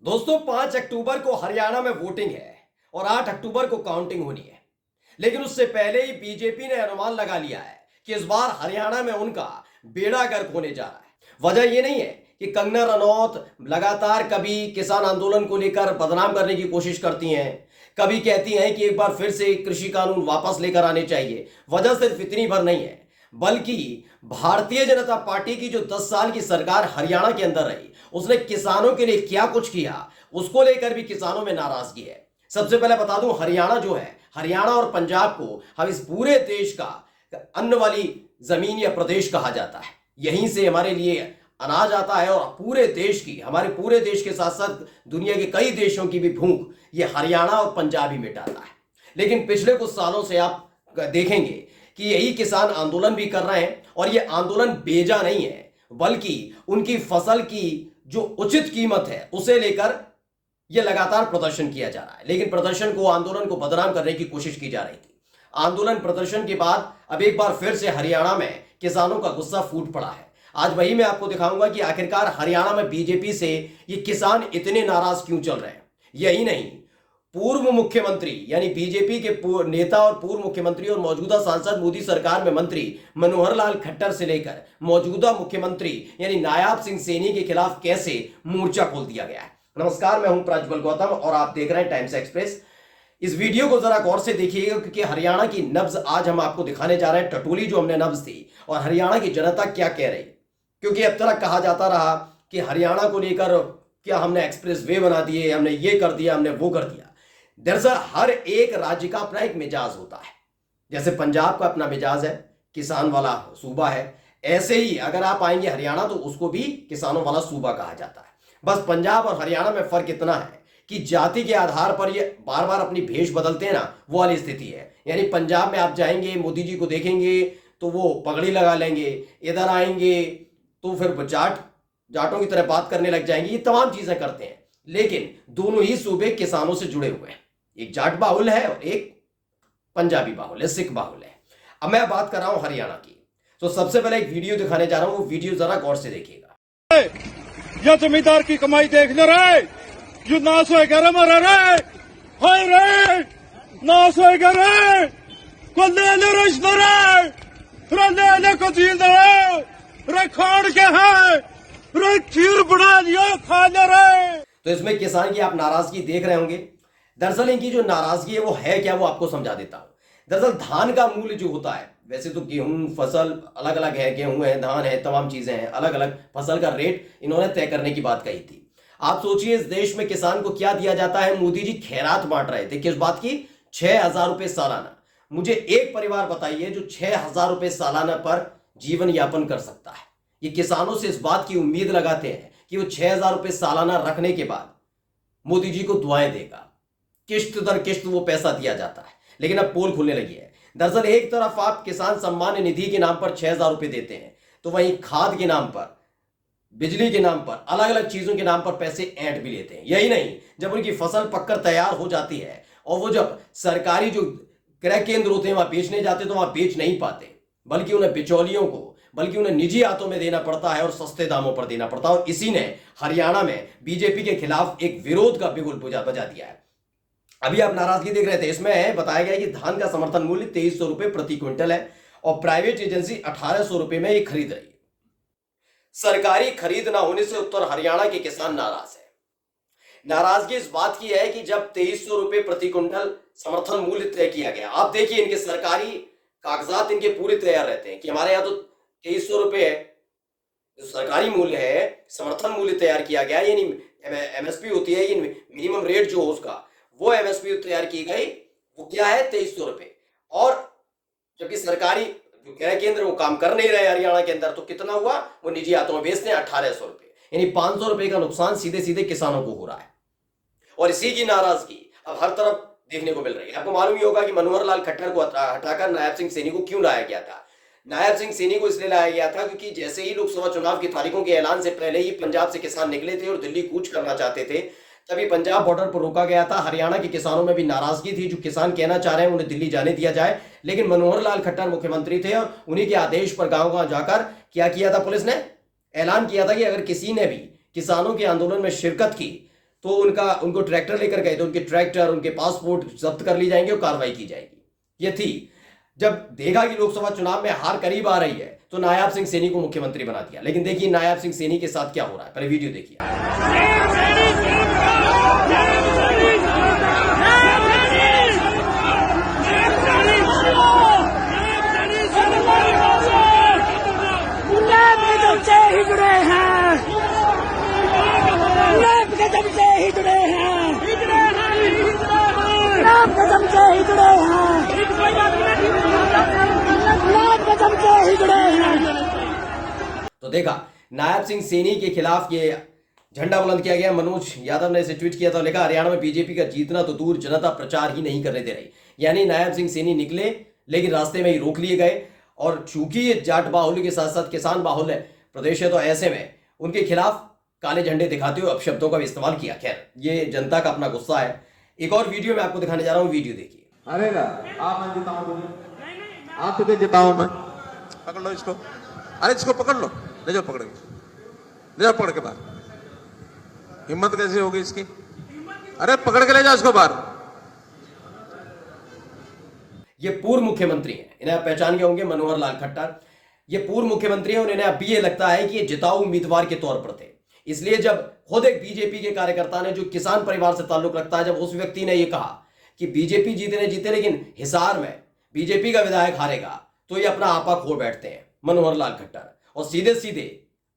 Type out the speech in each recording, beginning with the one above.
दोस्तों 5 अक्टूबर को हरियाणा में वोटिंग है और 8 अक्टूबर को काउंटिंग होनी है। लेकिन उससे पहले ही बीजेपी ने अनुमान लगा लिया है कि इस बार हरियाणा में उनका बेड़ा गर्क होने जा रहा है। वजह यह नहीं है कि कंगना रनौत लगातार कभी किसान आंदोलन को लेकर बदनाम करने की कोशिश करती हैं, कभी कहती हैं कि एक बार फिर से कृषि कानून वापस लेकर आने चाहिए। वजह सिर्फ इतनी भर नहीं है, बल्कि भारतीय जनता पार्टी की जो 10 साल की सरकार हरियाणा के अंदर रही, उसने किसानों के लिए क्या कुछ किया, उसको लेकर भी किसानों में नाराजगी है। सबसे पहले बता दूं, हरियाणा जो है, हरियाणा और पंजाब को हम इस पूरे देश का अन्न वाली जमीन या प्रदेश कहा जाता है। यहीं से हमारे लिए अनाज आता है और पूरे देश की, हमारे पूरे देश के साथ साथ दुनिया के कई देशों की भी भूख ये हरियाणा और पंजाब ही मिटाता है। लेकिन पिछले कुछ सालों से आप देखेंगे कि यही किसान आंदोलन भी कर रहे हैं और ये आंदोलन बेजा नहीं है, बल्कि उनकी फसल की जो उचित कीमत है उसे लेकर यह लगातार प्रदर्शन किया जा रहा है। लेकिन प्रदर्शन को, आंदोलन को बदनाम करने की कोशिश की जा रही थी। आंदोलन प्रदर्शन के बाद अब एक बार फिर से हरियाणा में किसानों का गुस्सा फूट पड़ा है। आज वही मैं आपको दिखाऊंगा कि आखिरकार हरियाणा में बीजेपी से ये किसान इतने नाराज क्यों चल रहे हैं। यही नहीं, पूर्व मुख्यमंत्री यानी बीजेपी के नेता और पूर्व मुख्यमंत्री और मौजूदा सांसद मोदी सरकार में मंत्री मनोहर लाल खट्टर से लेकर मौजूदा मुख्यमंत्री यानी नायब सिंह सैनी के खिलाफ कैसे मोर्चा खोल दिया गया है। नमस्कार, मैं हूं प्रज्वल गौतम और आप देख रहे हैं टाइम्स एक्सप्रेस। इस वीडियो को जरा गौर से देखिएगा, क्योंकि हरियाणा की नब्ज आज हम आपको दिखाने जा रहे हैं। टटोली जो हमने नब्ज थी और हरियाणा की जनता क्या कह रही, क्योंकि अब तक कहा जाता रहा कि हरियाणा को लेकर क्या हमने एक्सप्रेस वे बना दिए, हमने ये कर दिया, हमने वो कर दिया। दरअसल हर एक राज्य का अपना एक मिजाज होता है। जैसे पंजाब का अपना मिजाज है, किसान वाला सूबा है, ऐसे ही अगर आप आएंगे हरियाणा तो उसको भी किसानों वाला सूबा कहा जाता है। बस पंजाब और हरियाणा में फर्क इतना है कि जाति के आधार पर ये बार बार अपनी भेष बदलते हैं ना, वो वाली स्थिति है। यानी पंजाब में आप जाएंगे, मोदी जी को देखेंगे तो वो पगड़ी लगा लेंगे, इधर आएंगे तो फिर जाटों की तरह बात करने लग जाएंगे। ये तमाम चीजें करते हैं, लेकिन दोनों ही सूबे किसानों से जुड़े हुए हैं। एक जाट बाहुल है और एक पंजाबी बाहुल है, सिख बाहुल है। अब मैं बात कर रहा हूं हरियाणा की, तो सबसे पहले एक वीडियो दिखाने जा रहा हूं, वो वीडियो जरा गौर से देखिएगा। ये जमींदार की कमाई देख ले रहे, जो नाश हो गया मरा रे, हाय रे, नाश हो गया रे, को ले ले रिश्ते रे, ले ले को जील दे रे, खाड़ के है रे, खीर बना लियो खा ले रे। तो इसमें किसान की आप नाराजगी देख रहे होंगे। दरअसल इनकी जो नाराजगी है वो है क्या, वो आपको समझा देता हूं। दरअसल धान का मूल्य जो होता है, वैसे तो गेहूं फसल अलग अलग है, गेहूं है, धान है, तमाम चीजें हैं, अलग अलग फसल का रेट इन्होंने तय करने की बात कही थी। आप सोचिए इस देश में किसान को क्या दिया जाता है। मोदी जी खैरात बांट रहे थे, किस बात की? 6,000 रुपए सालाना। मुझे एक परिवार बताइए जो 6,000 रुपए सालाना पर जीवन यापन कर सकता है। ये किसानों से इस बात की उम्मीद लगाते हैं कि वो 6,000 रुपए सालाना रखने के बाद मोदी जी को दुआएं देगा, किश्त दर किश्त वो पैसा दिया जाता है। लेकिन अब पोल खुलने लगी है। दरअसल एक तरफ आप किसान सम्मान निधि के नाम पर 6,000 रुपए देते हैं, तो वहीं खाद के नाम पर, बिजली के नाम पर, अलग अलग चीजों के नाम पर पैसे ऐंठ भी लेते हैं। यही नहीं, जब उनकी फसल पककर तैयार हो जाती है और वो जब सरकारी जो क्रय केंद्र होते हैं वहां बेचने जाते तो वहां बेच नहीं पाते, बल्कि उन्हें बिचौलियों को, बल्कि उन्हें निजी हाथों में देना पड़ता है और सस्ते दामों पर देना पड़ता है। और इसी ने हरियाणा में बीजेपी के खिलाफ एक विरोध का बिगुल बजा दिया है। अभी आप नाराजगी देख रहे थे, इसमें बताया गया कि धान का समर्थन मूल्य 2300 रुपए प्रति क्विंटल है और प्राइवेट एजेंसी 1800 रुपए में ये खरीद रही है। सरकारी खरीद ना होने से उत्तर हरियाणा के किसान नाराज है। नाराजगी इस बात की है कि जब 2300 रुपए प्रति क्विंटल समर्थन मूल्य तय किया गया, आप देखिए इनके सरकारी कागजात इनके पूरे तैयार रहते हैं कि हमारे यहाँ तो 2300 रुपए है, जो सरकारी मूल्य है, समर्थन मूल्य तैयार किया गया, यानी एमएसपी होती है, मिनिमम रेट जो हो उसका, वो एमएसपी तैयार की गई, वो क्या है? 2300 रुपए। और जबकि सरकारी जो क्रय केंद्र वो काम कर नहीं रहे हरियाणा के अंदर, तो कितना हुआ? वो निजी हाथों में बेचते हैं 1800 रुपए, यानी 500 रुपए का नुकसान सीधे सीधे किसानों को हो रहा है। और इसी की नाराजगी अब हर तरफ देखने को मिल रही है। आपको मालूम ही होगा कि मनोहर लाल खट्टर को हटाकर नायब सिंह सैनी को क्यों लाया गया था। नायब सिंह सैनी को इसलिए लाया गया था क्योंकि जैसे ही लोकसभा चुनाव की तारीखों के ऐलान से पहले ही पंजाब से किसान निकले थे और दिल्ली कूच करना चाहते थे, तभी पंजाब बॉर्डर पर रोका गया था। हरियाणा के किसानों में भी नाराजगी थी, जो किसान कहना चाह रहे हैं उन्हें दिल्ली जाने दिया जाए। लेकिन मनोहर लाल खट्टर मुख्यमंत्री थे और उन्हीं के आदेश पर गांव गांव जाकर क्या किया था, पुलिस ने ऐलान किया था कि अगर किसी ने भी किसानों के आंदोलन में शिरकत की तो उनको ट्रैक्टर लेकर गए तो उनके ट्रैक्टर, उनके पासपोर्ट जब्त कर ली जाएंगे और कार्रवाई की जाएगी। ये थी। जब देखा कि लोकसभा चुनाव में हार करीब आ रही है तो नायाब सिंह सैनी को मुख्यमंत्री बना दिया। लेकिन देखिए नायाब सिंह सैनी के साथ क्या हो रहा है, पहले वीडियो देखिए। तो देखा नायब सिंह सैनी के खिलाफ ये झंडा बुलंद किया गया। मनोज यादव ने इसे ट्वीट किया था, लिखा हरियाणा में बीजेपी का जीतना तो दूर, जनता प्रचार ही नहीं करने दे रही। यानी नायब सिंह सैनी निकले लेकिन रास्ते में ही रोक लिए गए। और चूंकि ये जाट बाहुल्य के साथ साथ किसान बाहुल्य प्रदेश है तो ऐसे में उनके खिलाफ काले झंडे दिखाते हुए अपशब्दों का भी इस्तेमाल किया। खैर ये जनता का अपना गुस्सा है। एक और वीडियो मैं आपको दिखाने जा रहा हूँ, वीडियो देखिए। अरे ना आप मैं जिताऊं तुझे, आप तुझे जिताऊं मैं। पकड़ लो इसको, अरे इसको पकड़ लो, ले जाओ पकड़ के, ले जाओ पकड़ के बाहर। हिम्मत कैसे होगी इसकी? अरे पकड़ के ले जाओ इसको बाहर। ये पूर्व मुख्यमंत्री हैं, इन्हें आप पहचान गए होंगे, मनोहर लाल खट्टर। ये पूर्व मुख्यमंत्री हैं और इन्हें अब ये लगता है कि ये जिताऊ उम्मीदवार के तौर पर थे। इसलिए जब खुद एक बीजेपी के कार्यकर्ता ने जो किसान परिवार से ताल्लुक रखता है, जब उस व्यक्ति ने यह कहा कि बीजेपी जीते लेकिन हिसार में बीजेपी का विधायक हारेगा, तो ये अपना आपा खो बैठते हैं मनोहर लाल खट्टर और सीधे सीधे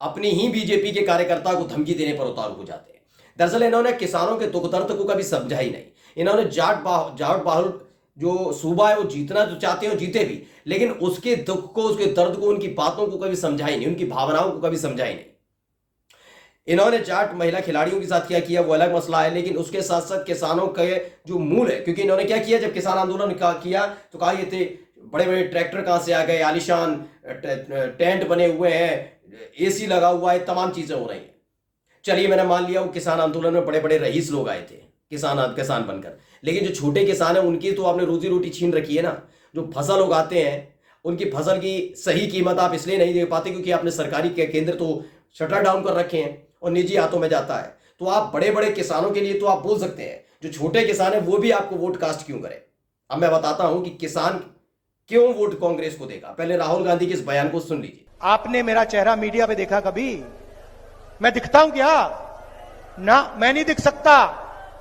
अपनी ही बीजेपी के कार्यकर्ता को धमकी देने पर उतारू हो जाते हैं। दरअसल इन्होंने किसानों के दुख दर्द को कभी समझा ही नहीं। इन्होंने जाट बाहुल जो सूबा है वो जीतना तो चाहते हो, जीते भी, लेकिन उसके दुख को, उसके दर्द को, उनकी बातों को कभी समझा ही नहीं, उनकी भावनाओं को कभी समझा ही नहीं। इन्होंने जाट महिला खिलाड़ियों के साथ क्या किया वो अलग मसला है, लेकिन उसके साथ साथ किसानों के जो मूल है, क्योंकि इन्होंने क्या किया जब किसान आंदोलन किया तो कहा ये थे बड़े बड़े ट्रैक्टर कहां से आ गए, आलिशान टेंट बने हुए हैं, एसी लगा हुआ है, तमाम चीजें हो रही हैं। चलिए मैंने मान लिया वो किसान आंदोलन में बड़े बड़े रईस लोग आए थे किसान बनकर, लेकिन जो छोटे किसान है उनकी तो आपने रोजी रोटी छीन रखी है ना। जो फसल उगाते हैं उनकी फसल की सही कीमत आप इसलिए नहीं दे पाते क्योंकि आपने सरकारी के केंद्र तो शटर डाउन कर रखे हैं और निजी हाथों में जाता है। तो आप बड़े बड़े किसानों के लिए तो आप बोल सकते हैं, जो छोटे किसान है वो भी आपको वोट कास्ट क्यों करें। अब मैं बताता हूं कि किसान क्यों वोट कांग्रेस को देगा। पहले राहुल गांधी के इस बयान को सुन लीजिए। आपने मेरा चेहरा मीडिया पे देखा कभी? मैं दिखता हूं क्या? ना, मैं नहीं दिख सकता,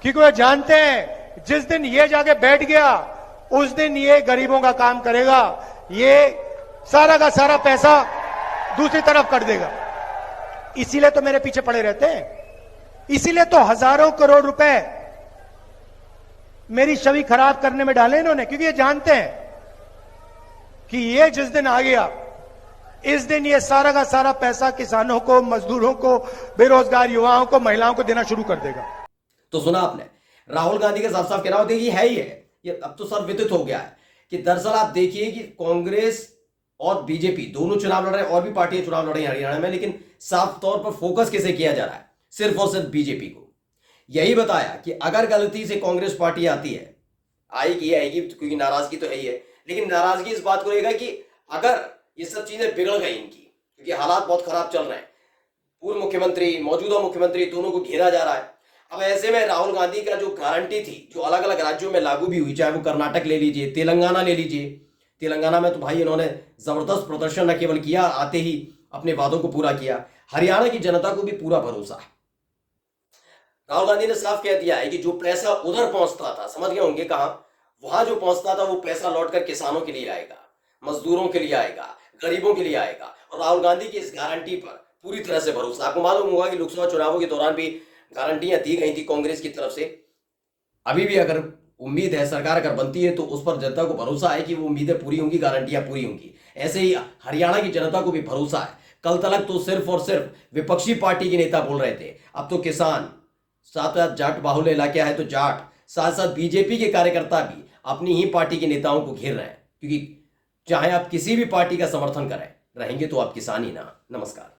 क्योंकि वो जानते हैं जिस दिन ये जाके बैठ गया उस दिन ये गरीबों का काम करेगा, ये सारा का सारा पैसा दूसरी तरफ कर देगा। इसीलिए तो मेरे पीछे पड़े रहते हैं, इसीलिए तो हजारों करोड़ रुपए मेरी छवि खराब करने में डाले इन्होंने, क्योंकि ये जानते हैं कि ये जिस दिन आ गया इस दिन ये सारा का सारा पैसा किसानों को, मजदूरों को, बेरोजगार युवाओं को, महिलाओं को देना शुरू कर देगा। तो सुना आपने, राहुल गांधी का साफ साफ कहना होता है कि है ही है, ये अब तो सर्वविदित हो गया है कि दरअसल आप देखिए कि कांग्रेस और बीजेपी दोनों चुनाव लड़ रहे हैं और भी पार्टियां चुनाव लड़ रही हैं हरियाणा में, लेकिन साफ तौर पर फोकस किसे किया जा रहा है? सिर्फ और सिर्फ बीजेपी को। यही बताया कि अगर गलती से कांग्रेस पार्टी आती है, आएगी क्योंकि नाराजगी तो है ही है, लेकिन नाराजगी इस बात को लेगा कि अगर ये सब चीजें बिगड़ गई इनकी, क्योंकि हालात बहुत खराब चल रहे हैं, पूर्व मुख्यमंत्री मौजूदा मुख्यमंत्री दोनों को घेरा जा रहा है। अब ऐसे में राहुल गांधी का जो गारंटी थी जो अलग अलग राज्यों में लागू भी हुई, चाहे वो कर्नाटक ले लीजिए, तेलंगाना ले लीजिए, तेलंगाना में तो भाई इन्होंने जबरदस्त प्रदर्शन न केवल किया, आते ही अपने वादों को पूरा किया। हरियाणा की जनता को भी पूरा भरोसा है। राहुल गांधी ने साफ कह दिया है कि जो पैसा उधर पहुंचता था, समझ गए होंगे कहां, वहां जो पहुंचता था वो पैसा लौटकर किसानों के लिए आएगा, मजदूरों के लिए आएगा, गरीबों के लिए आएगा। और राहुल गांधी की इस गारंटी पर पूरी तरह से भरोसा। आपको मालूम होगा कि लोकसभा चुनावों के दौरान भी गारंटियां दी गई थी कांग्रेस की तरफ से। अभी भी अगर उम्मीद है, सरकार अगर बनती है तो उस पर जनता को भरोसा है कि वो उम्मीदें पूरी होंगी, गारंटियां पूरी होंगी। ऐसे ही हरियाणा की जनता को भी भरोसा है। कल तक तो सिर्फ और सिर्फ विपक्षी पार्टी के नेता बोल रहे थे, अब तो किसान, साथ साथ जाट बाहुल्य इलाका है तो जाट, साथ साथ बीजेपी के कार्यकर्ता भी अपनी ही पार्टी के नेताओं को घेर रहे हैं, क्योंकि चाहे आप किसी भी पार्टी का समर्थन करें, रहेंगे तो आप किसान ही ना। नमस्कार।